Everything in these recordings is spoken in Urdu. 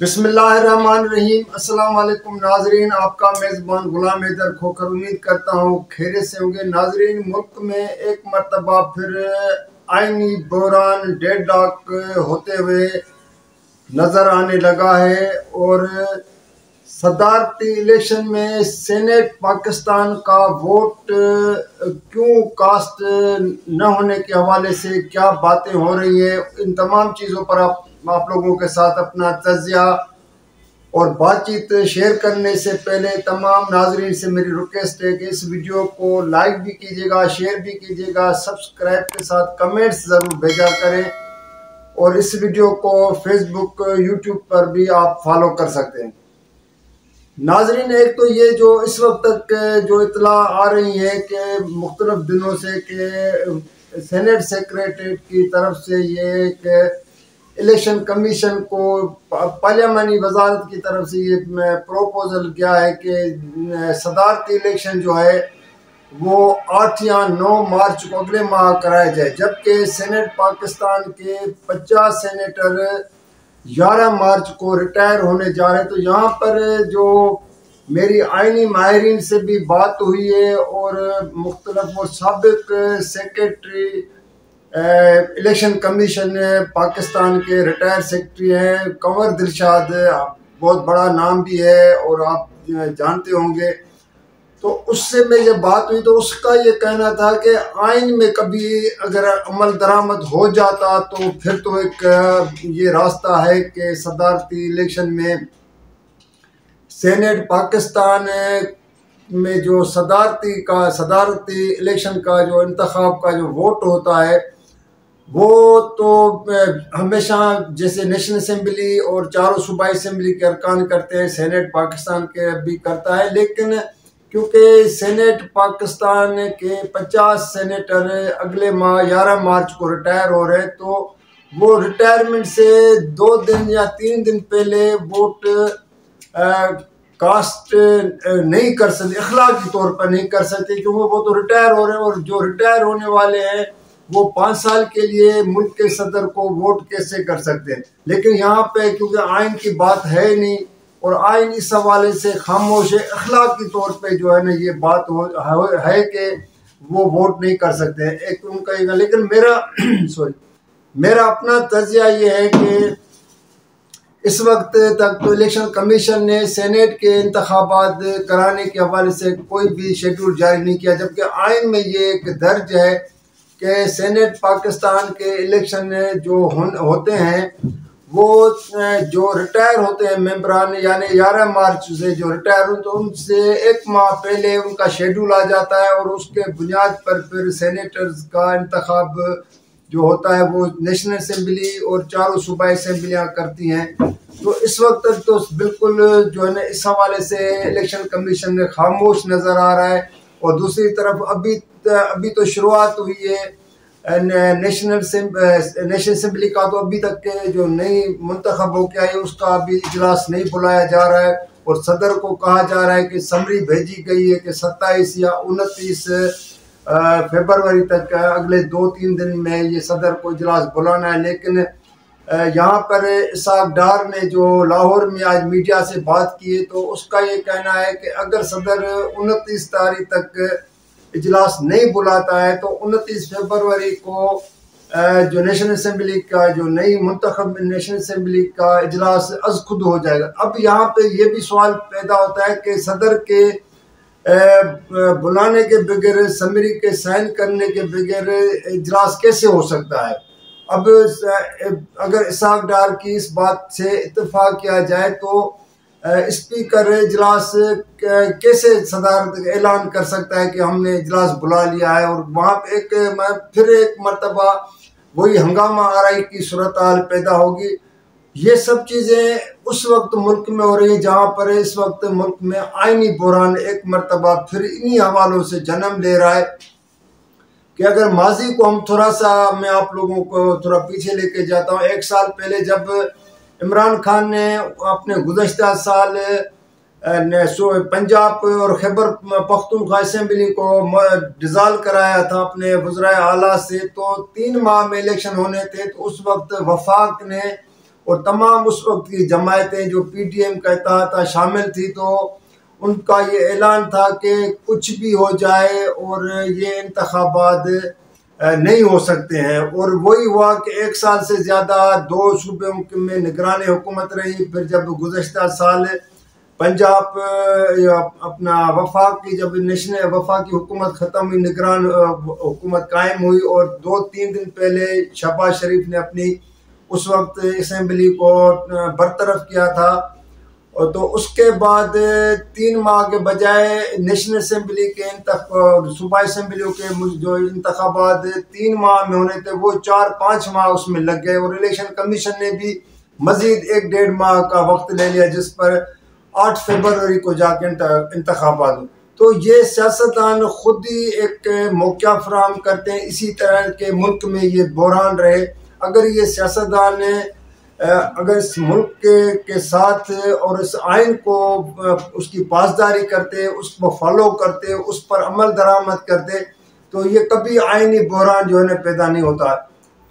بسم اللہ الرحمن الرحیم۔ السلام علیکم ناظرین، آپ کا میزبان غلام حیدر کھوکھر امید کرتا ہوں خیریت سے ہوں گے۔ ناظرین، ملک میں ایک مرتبہ پھر آئینی بحران ڈیڈ لاک ہوتے ہوئے نظر آنے لگا ہے، اور صدارتی الیکشن میں سینیٹ پاکستان کا ووٹ کیوں کاسٹ نہ ہونے کے حوالے سے کیا باتیں ہو رہی ہیں، ان تمام چیزوں پر آپ لوگوں کے ساتھ اپنا تجزیہ اور بات چیت شیئر کرنے سے پہلے تمام ناظرین سے میری ریکویسٹ ہے کہ اس ویڈیو کو لائک بھی کیجیے گا، شیئر بھی کیجیے گا، سبسکرائب کے ساتھ کمنٹس ضرور بھیجا کریں، اور اس ویڈیو کو فیس بک یوٹیوب پر بھی آپ فالو کر سکتے ہیں۔ ناظرین، ایک تو یہ جو اس وقت تک جو اطلاع آ رہی ہے کہ مختلف دنوں سے کہ سینیٹ سیکریٹریٹ کی طرف سے یہ کہ الیکشن کمیشن کو پارلیمانی وزارت کی طرف سے یہ پروپوزل کیا ہے کہ صدارتی الیکشن جو ہے وہ 8 یا 9 مارچ کو اگلے ماہ کرایا جائے، جبکہ سینیٹ پاکستان کے 50 سینیٹر 11 مارچ کو ریٹائر ہونے جا رہے ہیں۔ تو یہاں پر جو میری آئینی ماہرین سے بھی بات ہوئی ہے، اور مختلف وہ سابق سیکریٹری الیکشن کمیشن پاکستان کے ریٹائر سیکریٹری ہیں کنور دلشاد، بہت بڑا نام بھی ہے اور آپ جانتے ہوں گے، تو اس سے میں یہ بات ہوئی تو اس کا یہ کہنا تھا کہ آئین میں کبھی اگر عمل درآمد ہو جاتا تو پھر تو ایک یہ راستہ ہے کہ صدارتی الیکشن میں سینیٹ پاکستان میں جو صدارتی الیکشن کا جو انتخاب کا جو ووٹ ہوتا ہے وہ تو ہمیشہ جیسے نیشنل اسمبلی اور چاروں صوبائی اسمبلی کے ارکان کرتے ہیں، سینیٹ پاکستان کے بھی کرتا ہے، لیکن کیونکہ سینیٹ پاکستان کے 50 سینیٹر اگلے ماہ 11 مارچ کو ریٹائر ہو رہے ہیں، تو وہ ریٹائرمنٹ سے 2 دن یا 3 دن پہلے ووٹ کاسٹ نہیں کر سکتے، اخلاقی طور پر نہیں کر سکتے، کیونکہ وہ تو ریٹائر ہو رہے ہیں، اور جو ریٹائر ہونے والے ہیں وہ 5 سال کے لیے ملک کے صدر کو ووٹ کیسے کر سکتے ہیں۔ لیکن یہاں پہ کیونکہ آئین کی بات ہے نہیں، اور آئین اس حوالے سے خاموش ہے، اخلاقی طور پہ جو ہے نا یہ بات ہے کہ وہ ووٹ نہیں کر سکتے ہیں، ایک ان کا یہ، لیکن میرا اپنا تجزیہ یہ ہے کہ اس وقت تک تو الیکشن کمیشن نے سینیٹ کے انتخابات کرانے کے حوالے سے کوئی بھی شیڈول جاری نہیں کیا، جبکہ آئین میں یہ ایک درج ہے کہ سینیٹ پاکستان کے الیکشن جو ہوتے ہیں وہ جو ریٹائر ہوتے ہیں ممبران، یعنی 11 مارچ سے جو ریٹائر ہوتے ہیں ان سے 1 ماہ پہلے ان کا شیڈول آ جاتا ہے، اور اس کے بنیاد پر پھر سینیٹرز کا انتخاب جو ہوتا ہے وہ نیشنل اسمبلی اور چاروں صوبائی اسمبلیاں کرتی ہیں۔ تو اس وقت تک تو بالکل جو ہے نا اس حوالے سے الیکشن کمیشن میں خاموش نظر آ رہا ہے، اور دوسری طرف ابھی تو شروعات ہوئی ہے نیشنل اسمبلی کا، تو ابھی تک جو نئی منتخب ہو کے آئی اس کا ابھی اجلاس نہیں بلایا جا رہا ہے، اور صدر کو کہا جا رہا ہے کہ سمری بھیجی گئی ہے کہ 27 یا 29 فروری تک اگلے 2-3 دن میں یہ صدر کو اجلاس بلانا ہے۔ لیکن یہاں پر اسحاق ڈار نے جو لاہور میں آج میڈیا سے بات کی ہے تو اس کا یہ کہنا ہے کہ اگر صدر 29 تاریخ تک اجلاس نہیں بلاتا ہے تو 29 فروری کو جو نیشنل اسمبلی کا جو نئی منتخب نیشنل اسمبلی کا اجلاس از خود ہو جائے گا۔ اب یہاں پہ یہ بھی سوال پیدا ہوتا ہے کہ صدر کے بلانے کے بغیر، سمری کے سائن کرنے کے بغیر اجلاس کیسے ہو سکتا ہے؟ اب اگر اسحاق ڈار کی اس بات سے اتفاق کیا جائے تو اسپیکر اجلاس کیسے صدارت اعلان کر سکتا ہے کہ ہم نے اجلاس بلا لیا ہے، اور وہاں پہ پھر ایک مرتبہ وہی ہنگامہ آرائی کی صورتحال پیدا ہوگی۔ یہ سب چیزیں اس وقت ملک میں ہو رہی ہیں جہاں پر اس وقت ملک میں آئینی بحران ایک مرتبہ پھر انہی حوالوں سے جنم لے رہا ہے کہ اگر ماضی کو ہم تھوڑا سا میں آپ لوگوں کو تھوڑا پیچھے لے کے جاتا ہوں، 1 سال پہلے جب عمران خان نے اپنے گزشتہ سال پنجاب اور خیبر پختونخوا اسمبلی کو ڈیزالو کرایا تھا اپنے وزرائے اعلیٰ سے، تو 3 ماہ میں الیکشن ہونے تھے، تو اس وقت وفاق نے اور تمام اس وقت کی جماعتیں جو پی ٹی ایم کہتا تھا شامل تھی، تو ان کا یہ اعلان تھا کہ کچھ بھی ہو جائے اور یہ انتخابات نہیں ہو سکتے ہیں۔ اور وہی ہوا کہ 1 سال سے زیادہ 2 صوبوں میں نگران حکومت رہی۔ پھر جب گزشتہ سال پنجاب اپنا وفاق کی جب نیشنل وفاقی حکومت ختم ہوئی، نگران حکومت قائم ہوئی، اور 2-3 دن پہلے شہباز شریف نے اپنی اس وقت اسمبلی کو برطرف کیا تھا، اور تو اس کے بعد 3 ماہ کے بجائے نیشنل اسمبلی کے صوبائی اسمبلیوں کے جو انتخابات 3 ماہ میں ہونے تھے وہ 4-5 ماہ اس میں لگ گئے، اور الیکشن کمیشن نے بھی مزید 1-1.5 ماہ کا وقت لے لیا، جس پر 8 فروری کو جا کے انتخابات ہو۔ تو یہ سیاستدان خود ہی ایک موقع فراہم کرتے ہیں، اسی طرح کے ملک میں یہ بحران رہے۔ اگر یہ سیاستدان اگر اس ملک کے ساتھ اور اس آئین کو اس کی پاسداری کرتے، اس کو فالو کرتے، اس پر عمل درآمد کرتے، تو یہ کبھی آئینی بحران جو ہے نا پیدا نہیں ہوتا۔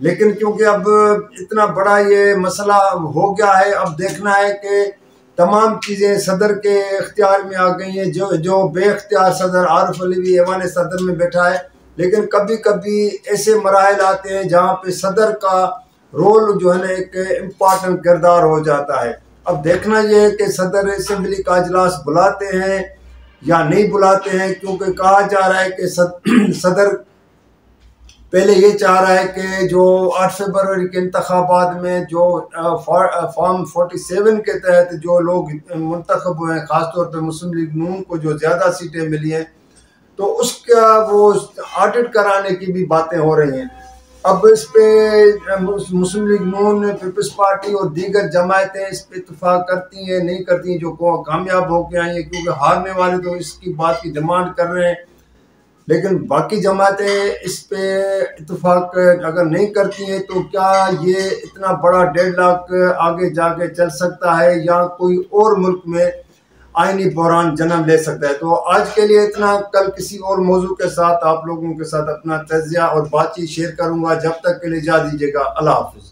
لیکن کیونکہ اب اتنا بڑا یہ مسئلہ ہو گیا ہے، اب دیکھنا ہے کہ تمام چیزیں صدر کے اختیار میں آ گئی ہیں۔ جو بے اختیار صدر عارف علوی ایوان صدر میں بیٹھا ہے، لیکن کبھی کبھی ایسے مراحل آتے ہیں جہاں پہ صدر کا رول جو ہے نا ایک امپارٹنٹ کردار ہو جاتا ہے۔ اب دیکھنا یہ ہے کہ صدر اسمبلی کا اجلاس بلاتے ہیں یا نہیں بلاتے ہیں، کیونکہ کہا جا رہا ہے کہ صدر پہلے یہ چاہ رہا ہے کہ جو 8 فروری کے انتخابات میں جو فارم 47 کے تحت جو لوگ منتخب ہوئے ہیں، خاص طور پہ مسلم لیگ نون کو جو زیادہ سیٹیں ملی ہیں، تو اس کا وہ آڈٹ کرانے کی بھی باتیں ہو رہی ہیں۔ اب اس پہ مسلم لیگ نون، پیپلز پارٹی اور دیگر جماعتیں اس پہ اتفاق کرتی ہیں نہیں کرتی ہیں، جو کامیاب ہو کے آئی ہیں، کیونکہ ہارنے والے تو اس کی بات کی ڈیمانڈ کر رہے ہیں، لیکن باقی جماعتیں اس پہ اتفاق اگر نہیں کرتی ہیں تو کیا یہ اتنا بڑا ڈیڈ لاک آگے جا کے چل سکتا ہے، یا کوئی اور ملک میں آئینی بحران جنم لے سکتا ہے۔ تو آج کے لیے اتنا، کل کسی اور موضوع کے ساتھ آپ لوگوں کے ساتھ اپنا تجزیہ اور بات چیت شیئر کروں گا۔ جب تک کے لیے اجازت دیجیے گا، اللہ حافظ۔